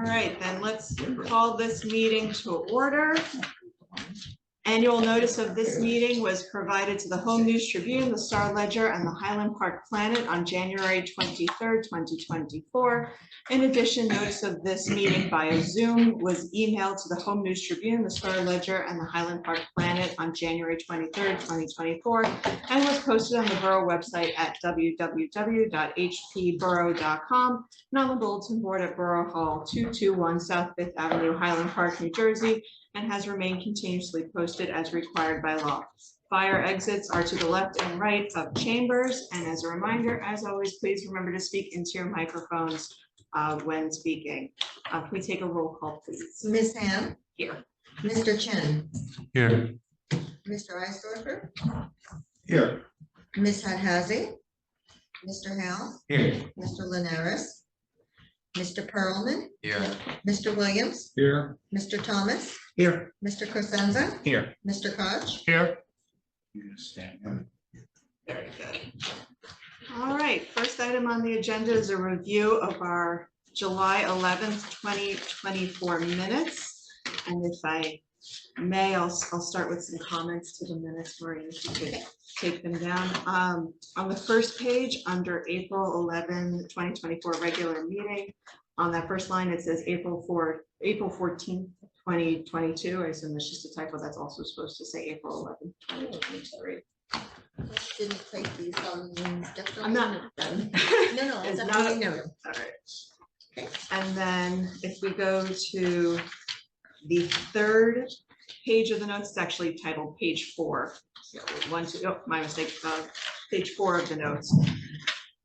right, then let's call this meeting to order. Annual notice of this meeting was provided to the Home News Tribune, the Star Ledger, and the Highland Park Planet on January 23rd, 2024. In addition, notice of this meeting via Zoom was emailed to the Home News Tribune, the Star Ledger, and the Highland Park Planet on January 23rd, 2024, and was posted on the Borough website at www.hpborough.com and on the bulletin board at Borough Hall, 221 South 5th Avenue, Highland Park, New Jersey, and has remained continuously posted as required by law. Fire exits are to the left and right of chambers. And as a reminder, as always, please remember to speak into your microphones when speaking. Can we take a roll call, please? Ms. Ham? Here. Mr. Chen? Here. Mr. Eisdorfer? Here. Ms. Hadhazy? Mr. Howe? Here. Mr. Linares? Mr. Perlman? Here. Mr. Williams? Here. Mr. Thomas? Here. Mr. Cosenza? Here. Mr. Koch? Here. Very good. All right, first item on the agenda is a review of our July 11th, 2024 minutes. And if I may, I'll start with some comments to the minutes where you could take them down. On the first page under April 11, 2024 regular meeting, on that first line, it says April 14th, 2022. I assume that's just a typo. That's also supposed to say April 11th, 2023. Didn't take these on. I'm not. No, It's it's not not. a- No. All right. Okay. And then if we go to the third page of the notes, it's actually titled page 4. So my mistake, page 4 of the notes.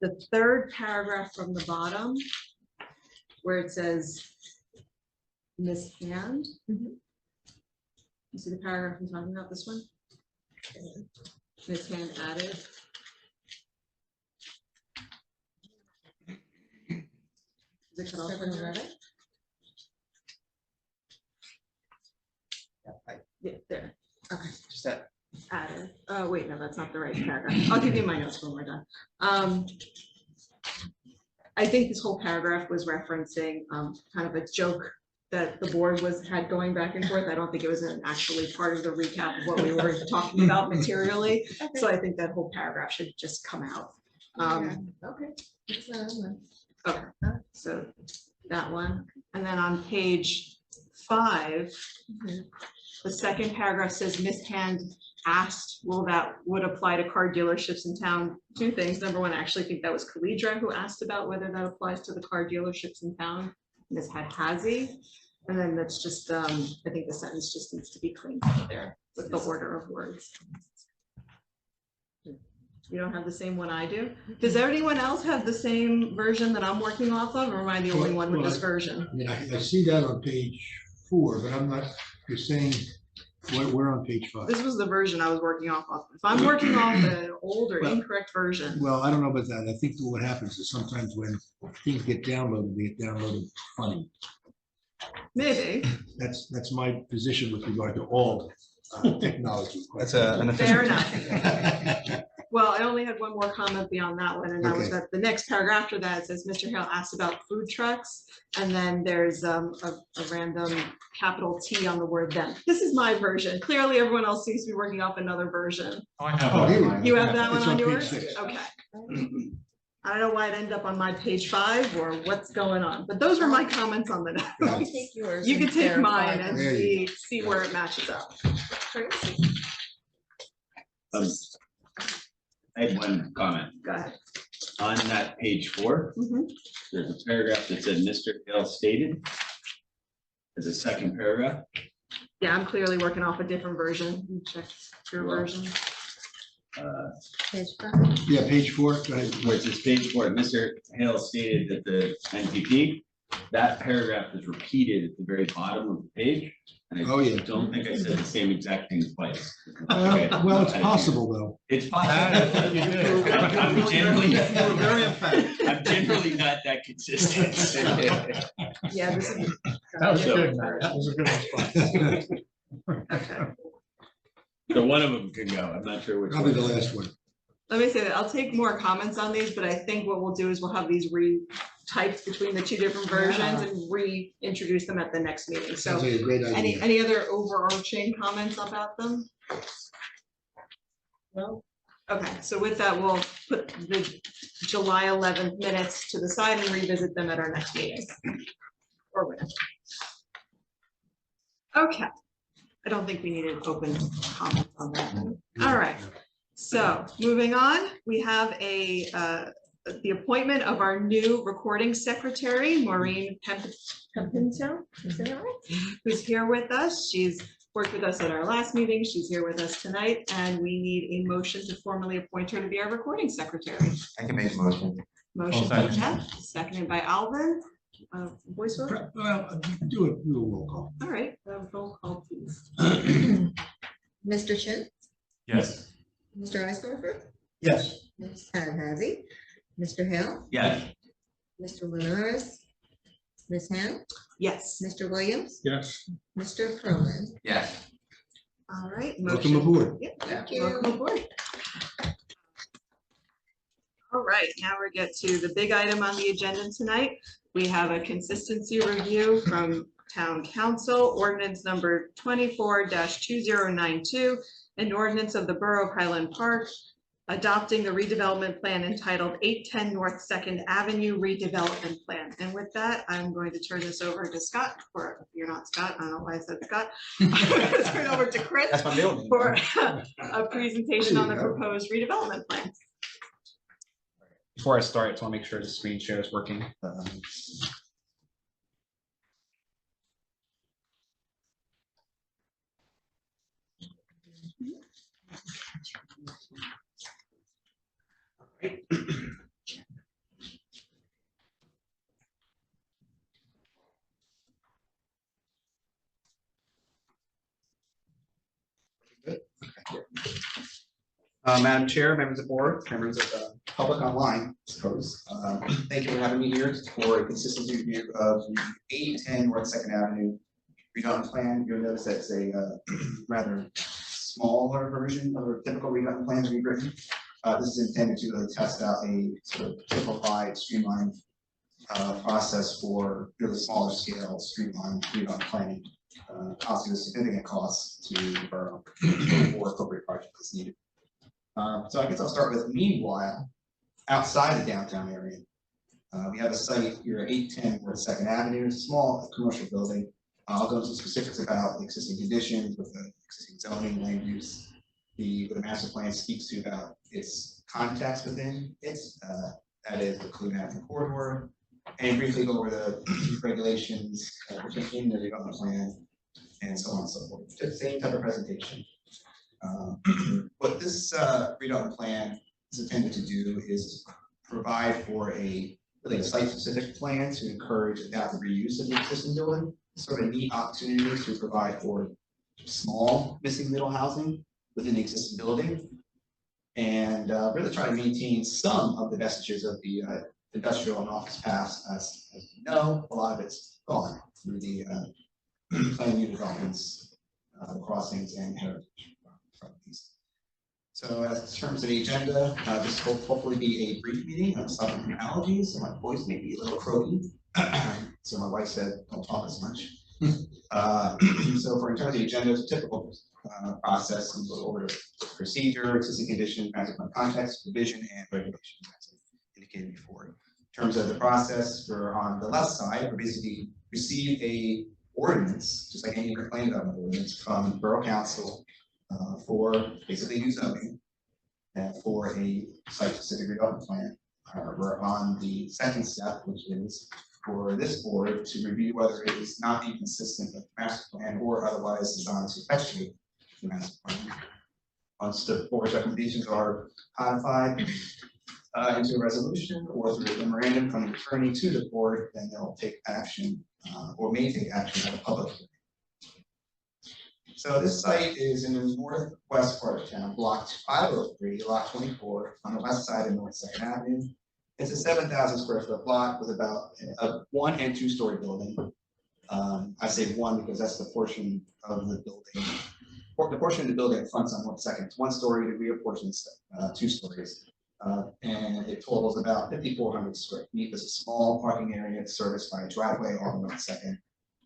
The third paragraph from the bottom, where it says Miss Hand. Mhm. You see the paragraph I'm talking about, this one? Miss Hand added. Is it cut off in there? Yeah, there. Okay. Just that. Added. Oh, wait, no, that's not the right paragraph. I'll give you my notes when we're done. I think this whole paragraph was referencing kind of a joke that the board had going back and forth. I don't think it was actually part of the recap of what we were talking about materially. So I think that whole paragraph should just come out. Okay. Okay, so that one. And then on page 5, the second paragraph says Miss Hand asked, well, that would apply to car dealerships in town. Two things. Number one, I actually think that was Khalidra who asked about whether that applies to the car dealerships in town. Ms. Hadhazy. And then that's just, I think the sentence just needs to be cleaned up there with the order of words. You don't have the same one I do? Does anyone else have the same version that I'm working off of, or am I the only one with this version? I mean, I see that on page 4, but I'm not, you're saying, we're on page 5. This was the version I was working off of. If I'm working off an old or Well, incorrect version. Well, I don't know about that. I think what happens is sometimes when things get downloaded, they get downloaded funny. Maybe. That's my position with regard to all technology. That's an Fair efficient. enough. Well, I only had one more comment beyond that one, and that was Okay. that the next paragraph after that says Mr. Hale asked about food trucks, and then there's a random capital T on the word them. This is my version. Clearly, everyone else seems to be working off another version. Oh, I have Oh, here we one. go. You have that one It's on page yours? 6. Okay. I don't know why it ended up on my page 5 or what's going on, but those were my comments on the I'll notes. take yours. You can and take verify mine them. and There you see where it matches up. I had one comment. Go ahead. On that page 4, Mhm. there's a paragraph that said Mr. Hale stated. There's a second paragraph. Yeah, I'm clearly working off a different version. You check your version. Page 5. Yeah, page 4, go ahead. Where it says page 4, Mr. Hale stated that the NPP, that paragraph is repeated at the very bottom of the page. And Oh, yeah. I don't think I said the same exact thing twice. Well, it's possible, though. It's Ah, I thought you possible. did. I'm generally, You were very emphatic. I'm generally not that consistent. Yeah, this is. That was good, Matt. That was a good response. Okay. So one of them could go. I'm not sure which Probably one. the last one. Let me say that I'll take more comments on these, but I think what we'll do is we'll have these typed between the two different versions and reintroduce them at the next meeting. So Sounds like a great idea. any other overarching comments about them? No? Okay, so with that, we'll put the July 11th minutes to the side and revisit them at our next meeting. Or whatever. Okay, I don't think we need an open comment on that. All right, so moving on, we have the appointment of our new recording secretary, Maureen Pempinto, is that right? Who's here with us. She's worked with us at our last meeting. She's here with us tonight, and we need a motion to formally appoint her to be our recording secretary. I can make a motion. Motion by Jeff, seconded by Alvin. Voice vote? Well, do a roll call. All right, roll call, please. Mr. Chin, Yes. Mr. Eisdorfer, Yes. Ms. Tadahezi, Mr. Hale, Yes. Mr. Linares, Ms. Hand, Yes. Mr. Williams, Yes. Mr. Perlman. Yes. All right. Welcome motion- aboard. Yep, Thank welcome you. aboard. All right, now we get to the big item on the agenda tonight. We have a consistency review from Town Council, ordinance number 24-2092, an ordinance of the Borough of Highland Park adopting the redevelopment plan entitled 810 North Second Avenue redevelopment plan. And with that, I'm going to turn this over to Scott, or if you're not Scott, I don't know why I said Scott. I'm going to turn it over to Chris That's my building. for a presentation on the proposed redevelopment plan. Before I start, I just want to make sure the screen share is working. Madam Chair, members of the board, members of the public online, I suppose. Thank you for having me here for a consistency review of the 810 North Second Avenue redevelopment plan. You'll notice that's a rather smaller version of a typical redevelopment plan we've written. This is intended to test out a sort of simplified, streamlined process for really smaller scale, streamlined redevelopment planning. Obviously, with significant costs to the borough or appropriate project that's needed. So I guess I'll start with, meanwhile, outside the downtown area, we have a site here at 810 North Second Avenue, small commercial building. I'll go into specifics about the existing conditions with the existing zoning, land use. The master plan speaks to about its context within it, that is the Clune Avenue corridor, and briefly go over the regulations in the development plan and so on and so forth. Just the same type of presentation. What this redevelopment plan is intended to do is provide for a really a site-specific plan to encourage adaptive reuse of the existing building. Sort of a neat opportunity to provide for small missing middle housing within the existing building, and really try to maintain some of the vestiges of the industrial and office past. As you know, a lot of it's gone through the planning new developments, the crossings and heritage properties. So as in terms of the agenda, this will hopefully be a brief meeting. I'm suffering from allergies, so my voice may be a little croaky. So my wife said, don't talk as much. So for in terms of the agenda, it's a typical process and go over the procedure, existing condition, master plan context, provision, and regulations, as I indicated before. In terms of the process, we're on the left side, we basically receive a ordinance, just like any other plan development ordinance from Borough Council for basically new zoning and for a site-specific redevelopment plan. We're on the second step, which is for this board to review whether it is not inconsistent with the master plan or otherwise designed to effectuate the master plan. Once the board's recommendations are codified into a resolution or through a memorandum from the attorney to the board, then they'll take action or may take action at a public hearing. So this site is in the northwest part of town, block 503, lot 24, on the west side of North Second Avenue. It's a 7,000 square foot block with about a 1- and 2-story building. I say one because that's the portion of the building. The portion of the building that fronts on North Second. It's 1 story, the rear portion is 2 stories. And it totals about 5,400 square feet. There's a small parking area serviced by a driveway on North Second,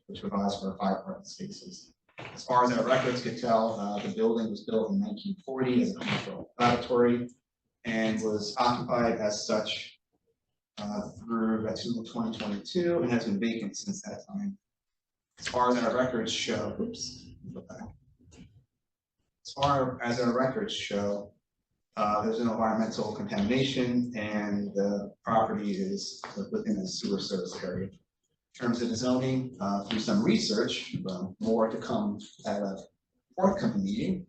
which provides for 5 parking spaces. As far as our records could tell, the building was built in 1940 as a commercial laboratory and was occupied as such through 2022 and has been vacant since that time. As far as our records show, go back. As far as our records show, there's an environmental contamination and the property is within a sewer service area. In terms of the zoning, through some research, more to come at a forthcoming meeting,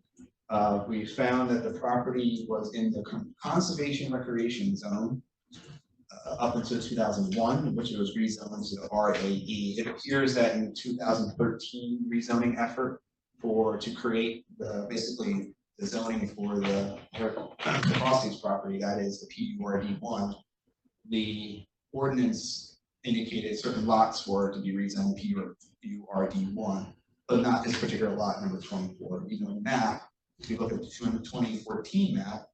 we found that the property was in the conservation recreation zone up until 2001, in which it was rezoned to RAE. It appears that in the 2013 rezoning effort to create basically the zoning for the Crossings property, that is the PURD1, the ordinance indicated certain lots were to be rezoned PURD1, but not this particular lot number 24. You know, the map, if you look at the 2014 map,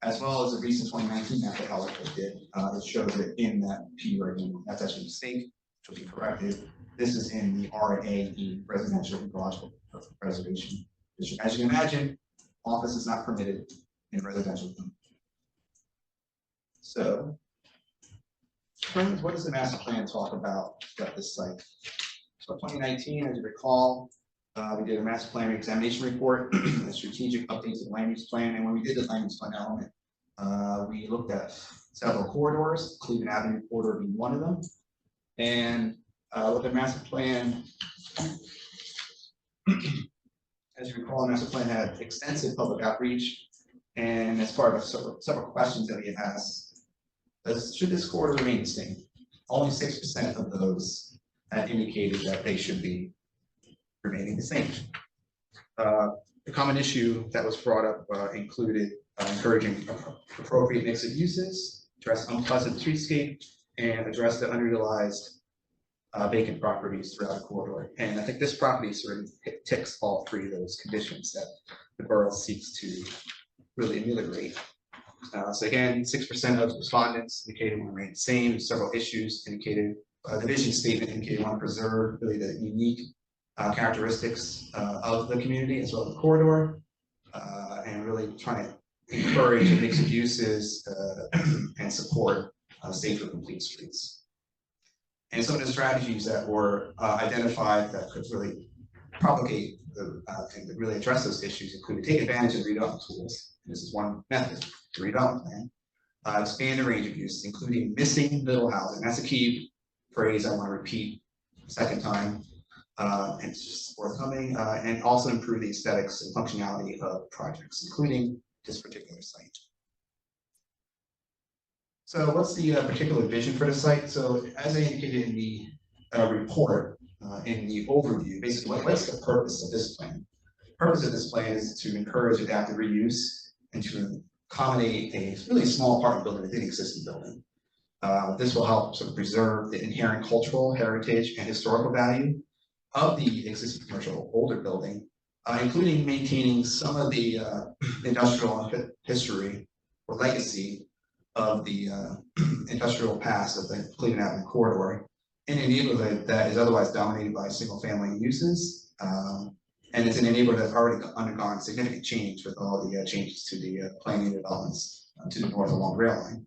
as well as the recent 2019 map that Halifax did, it shows it in that PURD1. That's actually a mistake, which will be corrected. This is in the RAE, Residential Ecological Preservation District. As you can imagine, office is not permitted in residential zone. So, friends, what does the master plan talk about this site? So 2019, as you recall, we did a master plan examination report, a strategic update to the land use plan, and when we did the land use plan element, we looked at several corridors, Cleveland Avenue corridor being one of them, and with the master plan, as you recall, the master plan had extensive public outreach, and as part of several questions that we had asked, should this corridor remain the same? Only 6% of those had indicated that they should be remaining the same. The common issue that was brought up included encouraging appropriate mix of uses, address unpleasant streetscape, and address the underutilized vacant properties throughout the corridor. And I think this property sort of ticks all 3 of those conditions that the borough seeks to really ameliorate. So again, 6% of respondents indicated will remain the same. Several issues indicated, the vision statement indicated want to preserve really the unique characteristics of the community as well as the corridor, and really trying to encourage a mix of uses and support safe and complete streets. And some of the strategies that were identified that could really propagate and really address those issues include take advantage of redevelopment tools. This is one method, the redevelopment plan. Expand the range of uses, including missing middle housing. That's a key phrase I want to repeat a second time. And it's just forthcoming, and also improve the aesthetics and functionality of projects, including this particular site. So what's the particular vision for the site? So as I indicated in the report, in the overview, basically what's the purpose of this plan? The purpose of this plan is to encourage adaptive reuse and to accommodate a really small apartment building within the existing building. This will help sort of preserve the inherent cultural heritage and historical value of the existing commercial older building, including maintaining some of the industrial history or legacy of the industrial past of the Cleveland Avenue corridor in a neighborhood that is otherwise dominated by single-family uses, and it's in a neighborhood that's already undergone significant change with all the changes to the planning developments to the north along the rail line.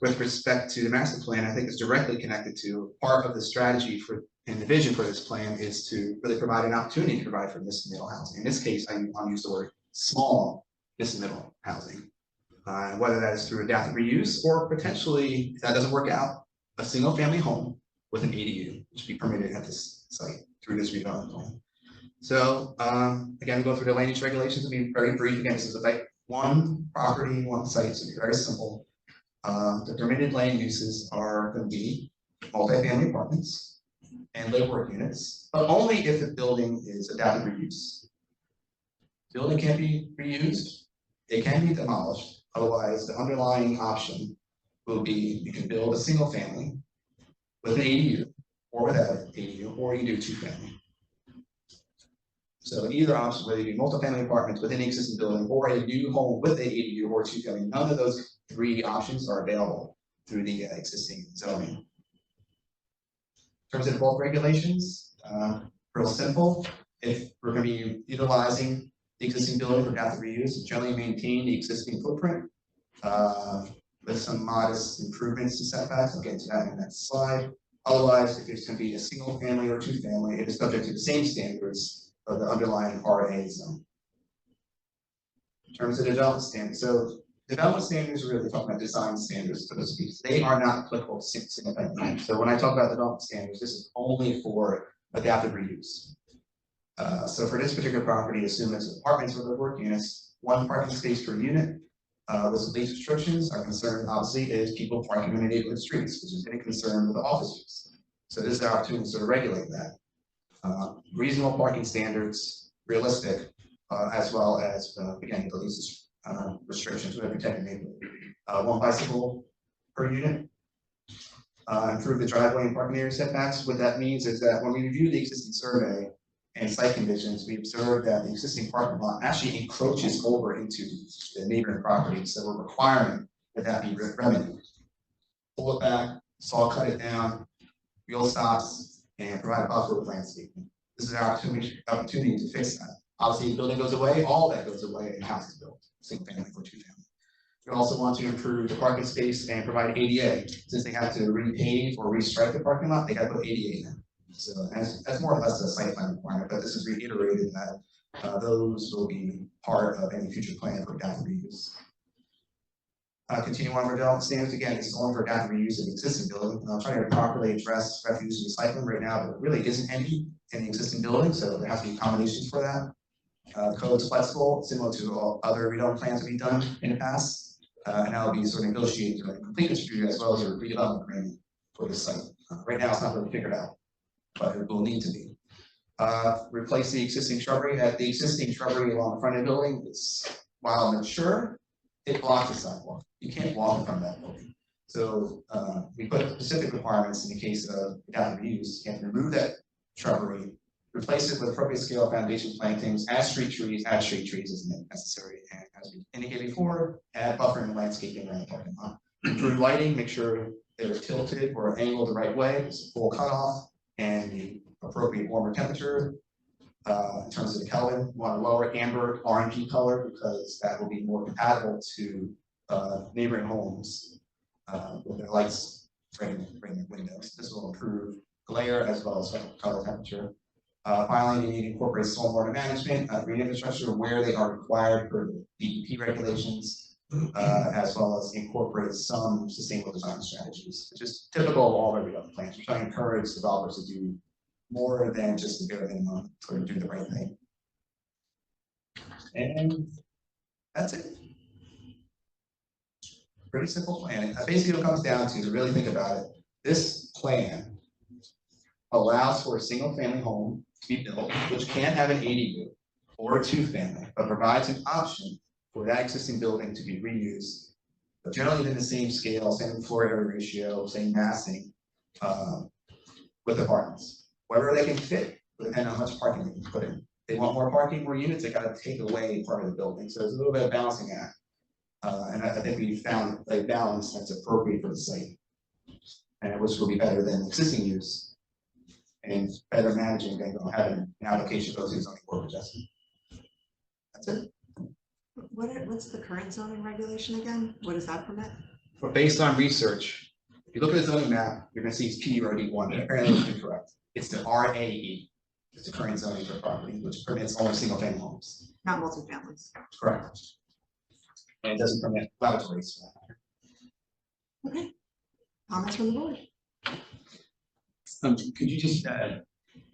With respect to the master plan, I think it's directly connected to part of the strategy for and the vision for this plan is to really provide an opportunity to provide for missing middle housing. In this case, I'll use the word small missing middle housing, whether that is through adaptive reuse or potentially, if that doesn't work out, a single family home with an ADU, which would be permitted at this site through this redevelopment plan. So again, go through the land use regulations and be very brief. Again, this is about one property, one site, so it's very simple. The permitted land uses are going to be multifamily apartments and live work units, but only if the building is adaptive reuse. Building can't be reused, it can be demolished. Otherwise, the underlying option will be you can build a single family with an ADU or without an ADU, or you do 2 family. So either option, whether you do multifamily apartments within the existing building or a new home with a ADU or two-family, none of those three options are available through the existing zoning. In terms of the bulk regulations, real simple. If we're gonna be utilizing the existing building for adaptive reuse, generally maintain the existing footprint with some modest improvements to setbacks. I'll get into that in the next slide. Otherwise, if it's gonna be a single family or two family, it is subject to the same standards of the underlying RA zone. In terms of development standards, so development standards are really talking about design standards for those pieces. They are not applicable to single family. So when I talk about development standards, this is only for adaptive reuse. So for this particular property, assume it's apartments with work units, one parking space per unit. With lease restrictions, our concern obviously is people parking in the neighborhood streets, which is a concern with the office use. So this is our opportunity to sort of regulate that. Reasonable parking standards, realistic, as well as, again, the lease restrictions with a protected neighborhood. One bicycle per unit. Improve the driveway and parking area setbacks. What that means is that when we review the existing survey and site conditions, we observe that the existing parking lot actually encroaches over into the neighboring property, so we're requiring that be remedied. Pull it back, saw cut it down, wheel stops, and provide a buffer with landscaping. This is our opportunity to fix that. Obviously, the building goes away, all that goes away, and house is built, single family or two family. We also want to improve the parking space and provide ADA. Since they have to repave or restripe the parking lot, they got to put ADA in. So that's more or less a site plan requirement, but this is reiterated that those will be part of any future plan for adaptive reuse. Continue on for development standards. Again, this is only for adaptive reuse of the existing building. I'm trying to properly address refuse and recycling right now, but there really isn't any in the existing building, so there has to be accommodations for that. Code's flexible, similar to all other redevelopment plans we've done in the past, and that will be sort of negotiated through a completeness review as well as a redevelopment agreement for this site. Right now, it's not really figured out, but it will need to be. Replace the existing shrubbery. The existing shrubbery along the front of the building is, while mature, it blocks the sidewalk. You can't walk in front of that building. So we put specific requirements in the case of adaptive reuse. You have to remove that shrubbery, replace it with appropriate scale foundation plantings, add street trees as necessary, and as we indicated before, add buffering and landscaping around the parking lot. Improve lighting, make sure they're tilted or angled the right way, it's a full cutoff, and the appropriate warmer temperature. In terms of the Kelvin, we want a lower amber orangey color because that will be more compatible to neighboring homes with their lights framing windows. This will improve glare as well as color temperature. Finally, you need to incorporate stormwater management, green infrastructure where they are required for the DEP regulations, as well as incorporate some sustainable design strategies, which is typical of all the redevelopment plans. We're trying to encourage developers to do more than just the bare minimum, sort of do the right thing. And that's it. Pretty simple plan. Basically, what it comes down to really think about it, this plan allows for a single family home to be built, which can have an ADU or a two family, but provides an option for that existing building to be reused, but generally within the same scale, same floor area ratio, same massing, with apartments. Wherever they can fit, depending on how much parking they can put in. They want more parking, more units, they gotta take away part of the building. So there's a little bit of balancing act. And I think we found a balance that's appropriate for the site. And which will be better than existing use and better managing than having an application goes through zoning board adjustment. That's it. What's the current zoning regulation again? What does that permit? But based on research, if you look at the zoning map, you're gonna see it's PURD1, and apparently it's incorrect. It's the RAE, it's the current zoning for property, which permits only single family homes. Not multifamilies. Correct. And it doesn't permit lavatories for that matter. Okay. Comments from the board? Could you just,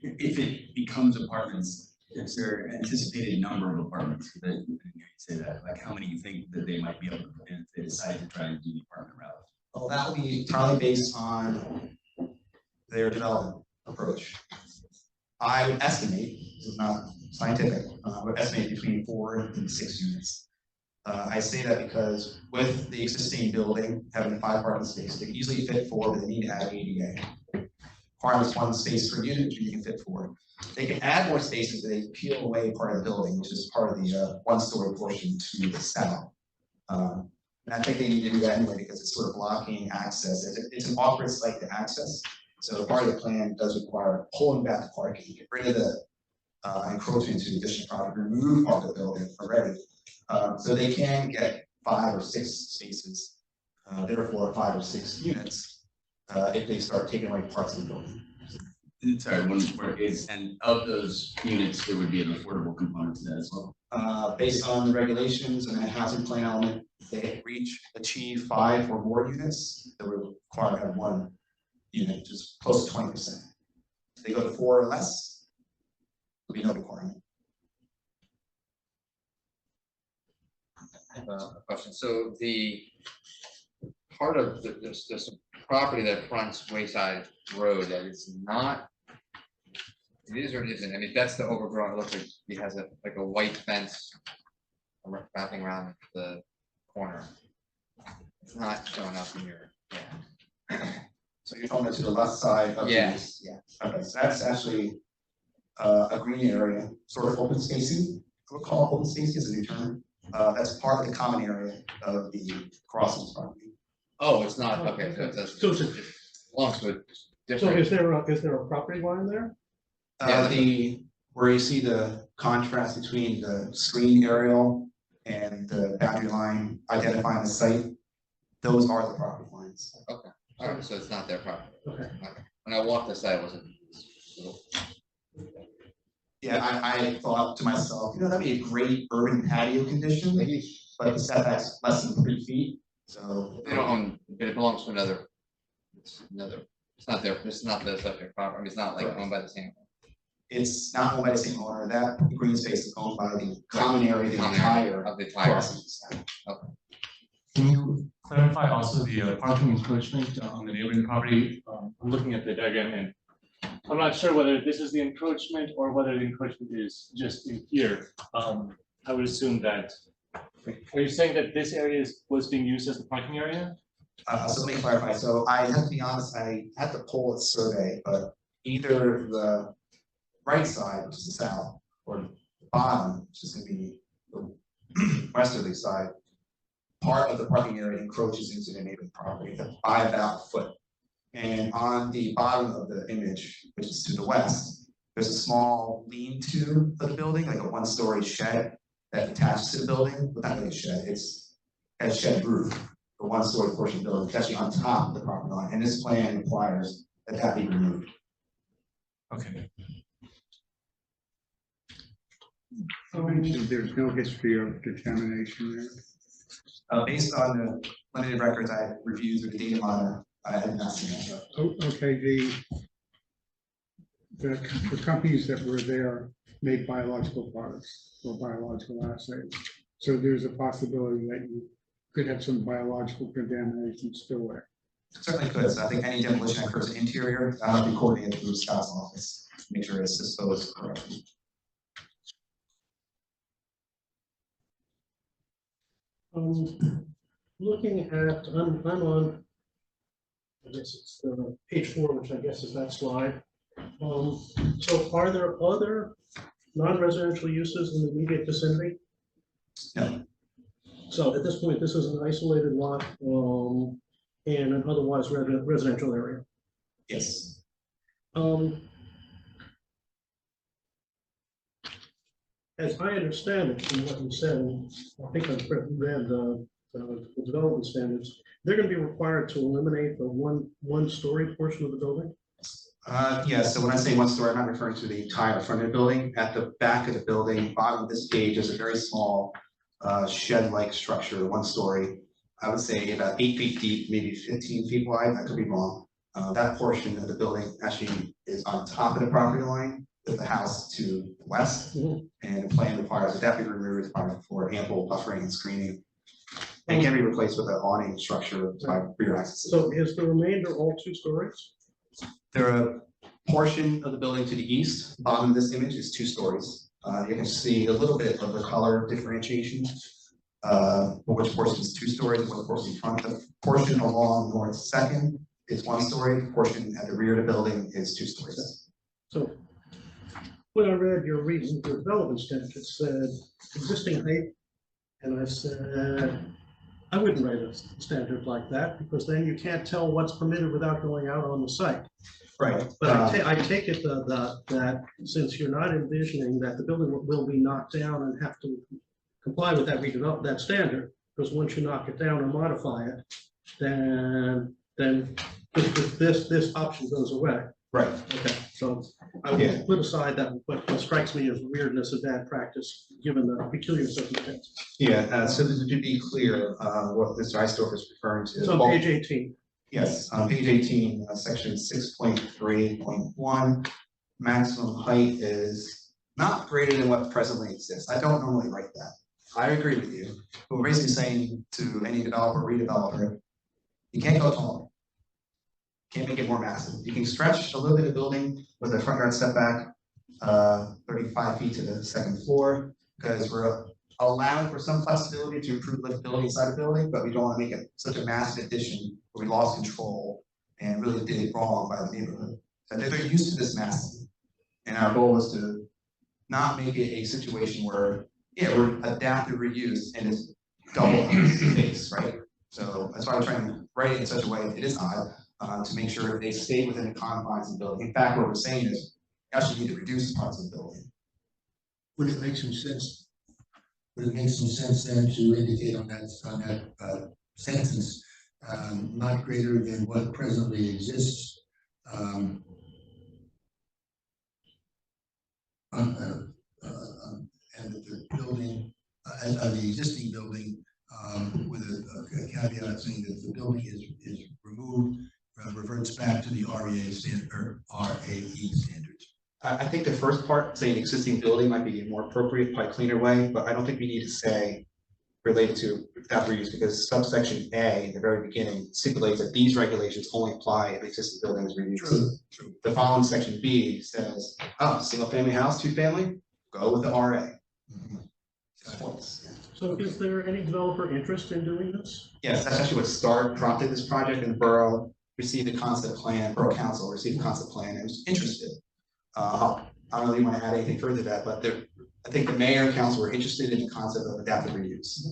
if it becomes apartments, is there an anticipated number of apartments that you say that, like how many you think that they might be able to put in if they decide to try and do the apartment route? Well, that will be entirely based on their development approach. I would estimate, this is not scientific, I would estimate between 4 and 6 units. I say that because with the existing building having 5 parking spaces, they can easily fit 4, but they need to add ADA. Requirements 1 space per unit, which you can fit 4. They can add more spaces, but they peel away part of the building, which is part of the one-story portion to the south. And I think they need to do that anyway because it's sort of blocking access. It's an awkward site to access. So part of the plan does require pulling back the parking, get rid of the encroachment into the additional property, remove part of the building already. So they can get 5 or 6 spaces, therefore 5 or 6 units, if they start taking away parts of the building. Sorry, one more is, and of those units, there would be an affordable component to that as well. Based on the regulations and the housing plan element, if they achieve 5 or more units, they would require to have 1 unit, which is close to 20%. If they go to 4 or less, there'll be no requirement. I have a question. So the part of this property that fronts Wayside Road that is not. It is or it isn't. I mean, that's the overgrown. It looks like it has a white fence wrapping around the corner. It's not showing up in your. Yeah. So you're talking to the left side of Yes. the. Yeah. Okay, so that's actually a green area, sort of open spacing. We'll call it open spacing as a new term. That's part of the common area of the crossings property. Oh, it's not. Okay. So So belongs to a so different. is there a property line there? Yeah, Where you see the contrast between the screen aerial and the boundary line identifying the site, those are the property lines. All right. So it's not their property. Okay. When I walked the site, it wasn't. Yeah, I thought to myself, that'd be a great urban patio condition, but the setback's less than 3 feet, so. They don't own. It belongs to another. It's another. It's not their. It's not the subject property. I mean, it's not like owned by the same. It's not owned by the same owner, that green space is owned by the common area, the Common entire area of the entire. crossings. Can you clarify also the parking encroachment on the neighboring property? I'm looking at the diagram and I'm not sure whether this is the encroachment or whether the encroachment is just in here. I would assume that, are you saying that this area was being used as the parking area? So let me clarify, so I have to be honest, I had to pull a survey, but either the right side, which is the south, or the bottom, which is gonna be the westerly side, part of the parking area encroaches into the neighboring property by about a foot. And on the bottom of the image, which is to the west, there's a small lean-to of the building, like a 1-story shed that attaches to the building, but not really a shed, it's a shed roof. The 1-story portion of the building, it's actually on top of the property line, and this plan requires that that be removed. Okay. You mentioned there's no history of contamination there. Based on the limited records I reviewed through the data monitor, I have not seen that. Okay, the companies that were there made biological products or biological assays. So there's a possibility that you could have some biological contamination still there. Certainly could, so I think any demolition that occurs in interior, I'll be coordinated through Scott's office, to make sure it's disposed correctly. Looking at, I'm on, I guess it's page 4, which I guess is that slide. So are there other non-residential uses in the immediate vicinity? No. So at this point, this is an isolated lot in an otherwise residential area. Yes. As I understand it from what you said, and I think I've read the development standards, they're going to be required to eliminate the one-story portion of the building. Yeah, so when I say 1-story, I'm not referring to the entire front of the building. At the back of the building, bottom of this page, is a very small shed-like structure, 1-story. I would say about 8 feet deep, maybe 15 feet wide. I could be wrong. That portion of the building actually is on top of the property line with the house to the west. Mhm. And the plan requires that be removed for ample buffering and screening. And can be replaced with an awning structure by rear access. So is the remainder all 2 stories? There are a portion of the building to the east, bottom of this image is 2 stories. You can see a little bit of the color differentiation. Which portion is 2 stories, and what portion in front. The portion along north second is 1 story, the portion at the rear of the building is 2 stories. So when I read your reasonable development standard, it said existing height, and I said, I wouldn't write a standard like that, because then you can't tell what's permitted without going out on the site. Right. But I take it that since you're not envisioning that the building will be knocked down and have to comply with that redevelop, that standard, because once you knock it down or modify it, then this option goes away. Right. Okay, so I Yeah. will put aside that, what strikes me as weirdness of bad practice, given the peculiar circumstances. Yeah, so to be clear, what Mr. Eisdorf is referring to. It's on page 18. Yes, on page 18, section 6.3.1, maximum height is not greater than what presently exists. I don't normally write that. I agree with you. But we're basically saying to any developer, redeveloper, you can't go taller. Can't make it more massive. You can stretch a little bit of building with a front yard setback, 35 feet to the second floor, because we're allowing for some flexibility to improve livability inside the building, but we don't want to make it such a massive addition where we lost control and really did it wrong by the neighborhood. So they're used to this massive. And our goal is to not make it a situation where, yeah, we're adaptive reuse and it's double space, right? So that's why we're trying to write it in such a way that it is odd, to make sure they stay within the confines of the building. In fact, what we're saying is, you actually need to reduce parts of the building. Would it make some sense? Would it make some sense then to indicate on that sentence, not greater than what presently exists? And the building, the existing building, with a caveat saying that the building is removed, reverts back to the REA standard, or RAE standards. I think the first part, saying existing building, might be a more appropriate, probably cleaner way, but I don't think we need to say related to adaptive reuse, because subsection A, at the very beginning, stipulates that these regulations only apply if existing building is reused. True. The following section B says, oh, single family house, two family, go with the RA. So is there any developer interest in doing this? Yes, that's actually what prompted this project, and Borough received a concept plan, Borough Council received a concept plan and was interested. I don't really want to add anything further to that, but I think the mayor and council were interested in the concept of adaptive reuse.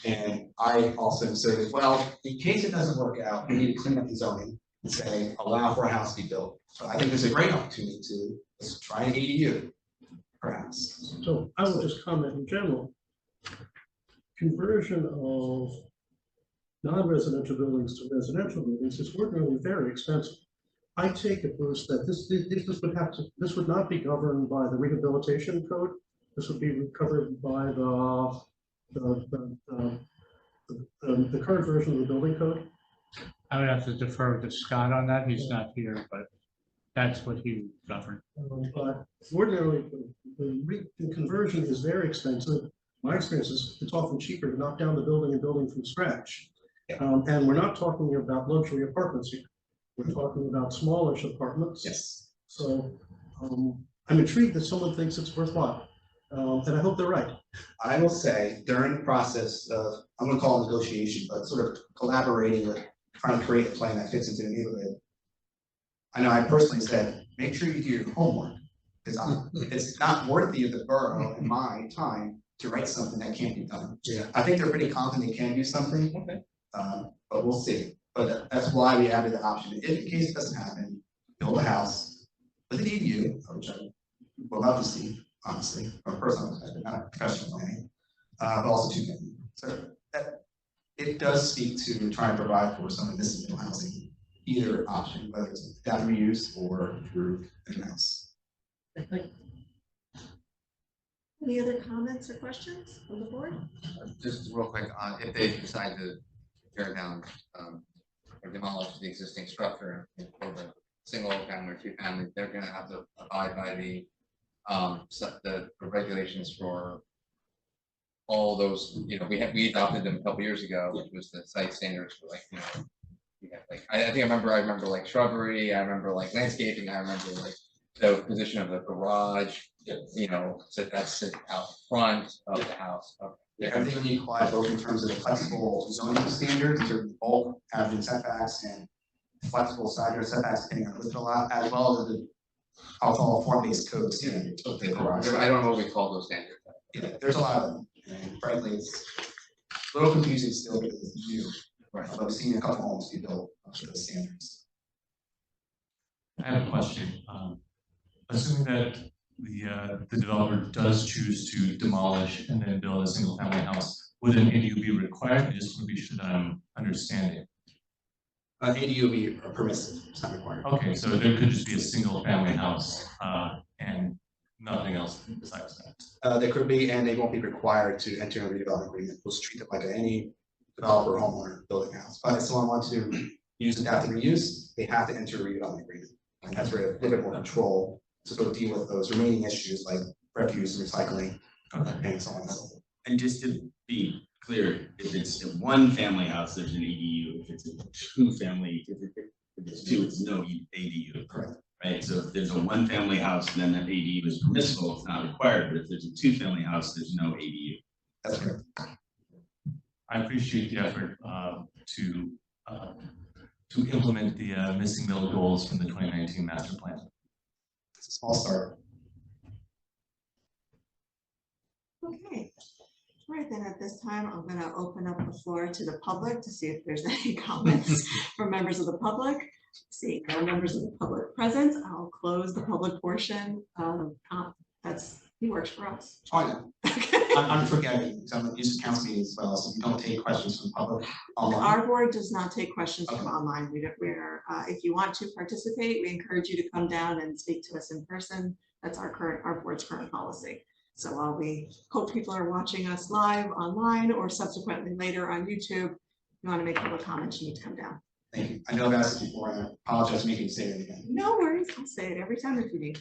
And I also inserted, well, in case it doesn't work out, we need to clean up the zoning and say, allow for a house to be built. So I think there's a great opportunity to let's try an ADU, perhaps. So I will just comment in general. Conversion of non-residential buildings to residential buildings is ordinarily very expensive. I take it, Bruce, that this would not be governed by the rehabilitation code. This would be covered by the current version of the building code. I would have to defer to Scott on that. He's not here, but that's what he governed. But ordinarily, the conversion is very expensive. My experience is it's often cheaper to knock down the building and building from scratch. And we're not talking about luxury apartments here. We're talking about smallish apartments. Yes. So I'm intrigued that someone thinks it's worthwhile. And I hope they're right. I will say during the process of, I'm going to call it negotiation, but sort of collaborating with trying to create a plan that fits into the neighborhood. I know I personally said, make sure you do your homework, because it's not worthy of the borough and my time to write something that can't be done. Yeah. I think they're pretty confident they can do something. Okay. But we'll see. But that's why we added the option. If in case it doesn't happen, build a house with an ADU, which I would love to see, honestly, from a personal perspective, not professional planning, but also two family. So that it does speak to try and provide for some of this middle housing, either option, whether it's adaptive reuse or through a house. Any other comments or questions from the board? Just real quick, if they decide to tear down, or demolish the existing structure and build a single family or two family, they're gonna have to abide by the regulations for all those, we adopted them a couple years ago, which was the site standards for I remember like shrubbery, I remember like landscaping, I remember like the position of the garage, so that's out front of the house. Yeah, everything we apply both in terms of the flexible zoning standards, in terms of bulk average setbacks and flexible side yard setbacks depending on the lot, as well as the I'll call form-based code standards of the garage. I don't know what we call those standards. Yeah, there's a lot of them, and frankly, it's a little confusing still because it's new. Right. But I've seen a couple homes be built up to those standards. I have a question. Assuming that the developer does choose to demolish and then build a single family house, would an ADU be required? I just want to be sure that I'm understanding. ADU will be permissive, it's not required. Okay, so there could just be a single family house and nothing else besides that. There could be, and they won't be required to enter a redevelopment agreement. We'll treat it like any developer or homeowner building a house. But if someone wants to use adaptive reuse, they have to enter a redevelopment agreement. And that's where a little bit more control to sort of deal with those remaining issues like refuse, recycling, and so on and so forth. And just to be clear, if it's a one family house, there's an ADU. If it's a two family, if it's two, it's no ADU. Correct. Right, so if there's a one family house, then that ADU is permissible, it's not required, but if there's a two family house, there's no ADU. That's correct. I appreciate the effort to implement the missing middle goals from the 2019 master plan. It's a small start. Okay. All right, then at this time, I'm going to open up the floor to the public to see if there's any comments from members of the public. See, no members of the public present. I'll close the public portion. He works for us. Oh, I know. I'm forgetting, because I'm used to council meetings as well, so we don't take questions from the public online. Our board does not take questions from Okay. online. If you want to participate, we encourage you to come down and speak to us in person. That's our board's current policy. So we hope people are watching us live online or subsequently later on YouTube. If you want to make public comments, you need to come down. Thank you. I know I've asked this before, and I apologize for making you say it again. No worries, I'll say it every time if you need.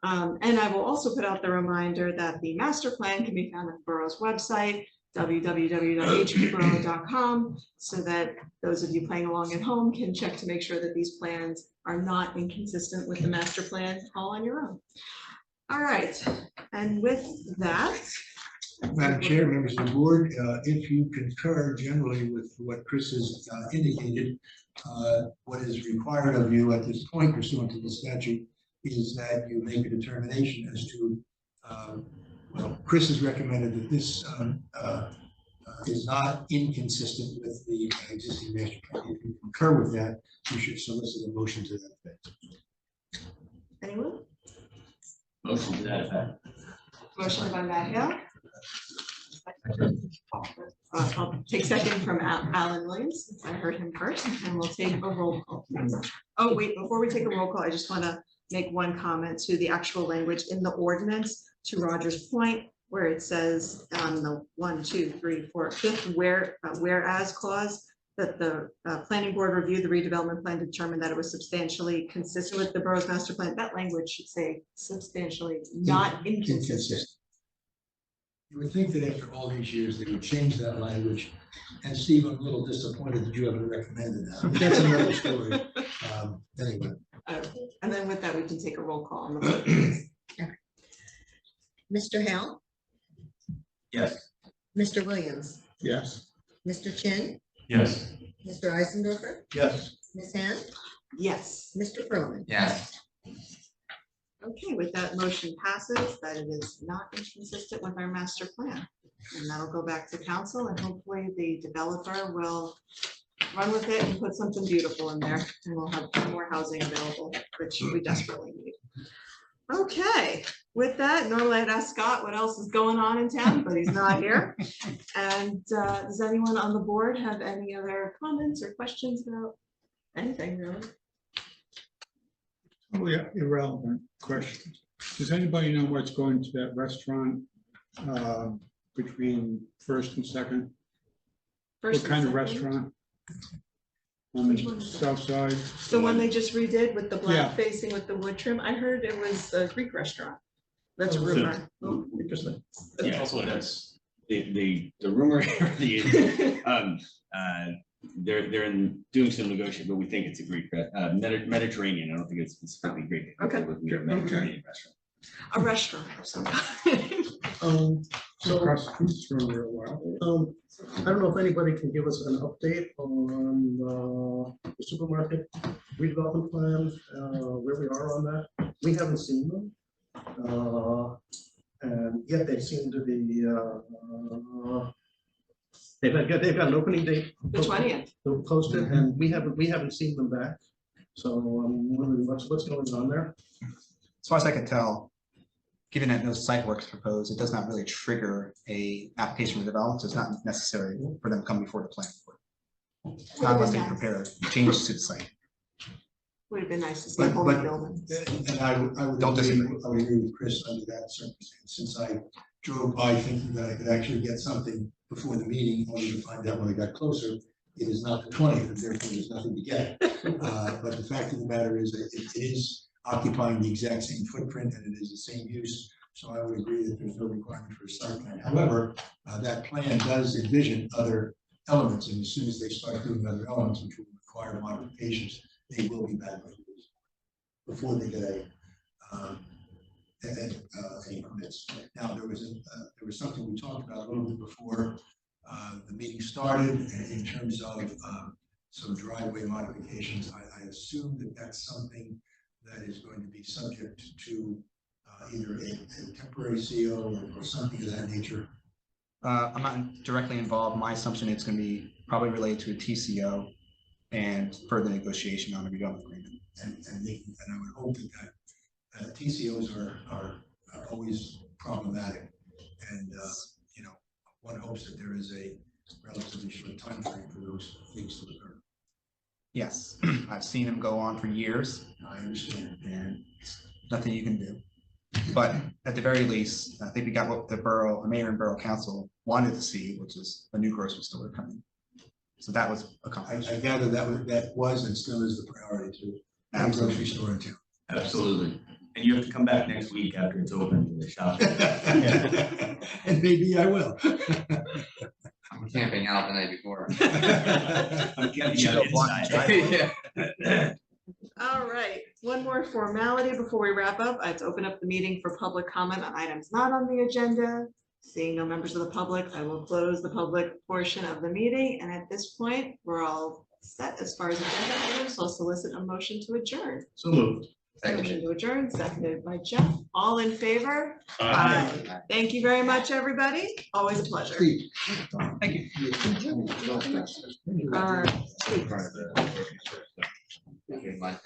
And I will also put out the reminder that the master plan can be found on the borough's website, www.hpborough.com, so that those of you playing along at home can check to make sure that these plans are not inconsistent with the master plan all on your own. All right, and with that. Madam Chair, members of the board, if you concur generally with what Chris has indicated, what is required of you at this point pursuant to the statute is that you make a determination as to, well, Chris has recommended that this is not inconsistent with the existing master plan. If you concur with that, you should solicit a motion to that effect. Anyone? Motion to that effect. Motion by Matt Hill. I'll take second from Alan Williams, since I heard him first, and we'll take a roll call. Oh, wait, before we take a roll call, I just want to make one comment to the actual language in the ordinance, to Roger's point, where it says on the 1, 2, 3, 4, 5th whereas clause, that the planning board reviewed the redevelopment plan, determined that it was substantially consistent with the borough's master plan. That language should say substantially not inconsistent. You would think that after all these years, they would change that language. And Steve, I'm a little disappointed that you haven't recommended that. But that's another story. Anyway. And then with that, we can take a roll call on the vote, please. Mr. Hale, Yes. Mr. Williams, Yes. Mr. Chin, Yes. Mr. Eisendorfer, Yes. Ms. Hand, Yes. Mr. Furman. Yes. Okay, with that motion passes, that it is not inconsistent with our master plan. And that'll go back to council, and hopefully the developer will run with it and put something beautiful in there, and we'll have more housing available, which we desperately need. Okay, with that, normally I'd ask Scott what else is going on in town, but he's not here. And does anyone on the board have any other comments or questions about anything really? Totally irrelevant question. Does anybody know what's going to that restaurant between First and Second? First What kind and of second? restaurant? On Which the one is that? south side? The one they just redid with the Yeah. black facing with the wood trim? I heard it was a Greek restaurant. That's a rumor. Oh, Interesting. Yeah, also that's the rumor, they're doing some negotiation, but we think it's a Greek, Mediterranean. I don't think it's specifically Greek. Okay. Mediterranean restaurant. A restaurant or some kind. So, Across the street from real well. I don't know if anybody can give us an update on the supermarket redevelopment plan, where we are on that. we haven't seen them. And yet they seem to be, they've got an opening date. The 20th. Posted, and we haven't seen them back. So I'm wondering what's going on there. As far as I can tell, given that no site work is proposed, it does not really trigger a application for development, so it's not necessary for them to come before the planning board. Not unless they prepare changes to the site. Would have been nice to see a whole new building. And I would Don't agree, disagree. I would agree with Chris under that circumstance, since I drove by thinking that I could actually get something before the meeting, only to find out when I got closer, it is not the 20th, and therefore there's nothing to get. But the fact of the matter is that it is occupying the exact same footprint and it is the same use. So I would agree that there's no requirement for a site plan. However, that plan does envision other elements, and as soon as they start doing other elements, which will require modifications, they will be back before they get any permits. Now, there was something we talked about a little bit before the meeting started in terms of some driveway modifications. I assume that that's something that is going to be subject to either a temporary CO or something of that nature. I'm not directly involved. My assumption is going to be probably related to a TCO and further negotiation on a redevelopment agreement. And I would hope that TCOs are always problematic. And, you know, one hopes that there is a relatively short time frame for those things to occur. Yes, I've seen them go on for years, I understand. and nothing you can do. But at the very least, I think we got what the mayor and borough council wanted to see, which is a new grocery store coming. So that was accomplished. I gather that was and still is the priority to have a grocery store in town. Absolutely. And you have to come back next week after it's open to the shop. And maybe I will. I'm camping out the night before. I'm getting out inside. Yeah. All right, one more formality before we wrap up. Let's open up the meeting for public comment on items not on the agenda. Seeing no members of the public, I will close the public portion of the meeting. And at this point, we're all set as far as agenda items. So I'll solicit a motion to adjourn. So moved. Motion to adjourn, seconded by Jeff. All in favor? Aye. Thank you very much, everybody. Always a pleasure. Steve. Thank you. All right. Okay, my-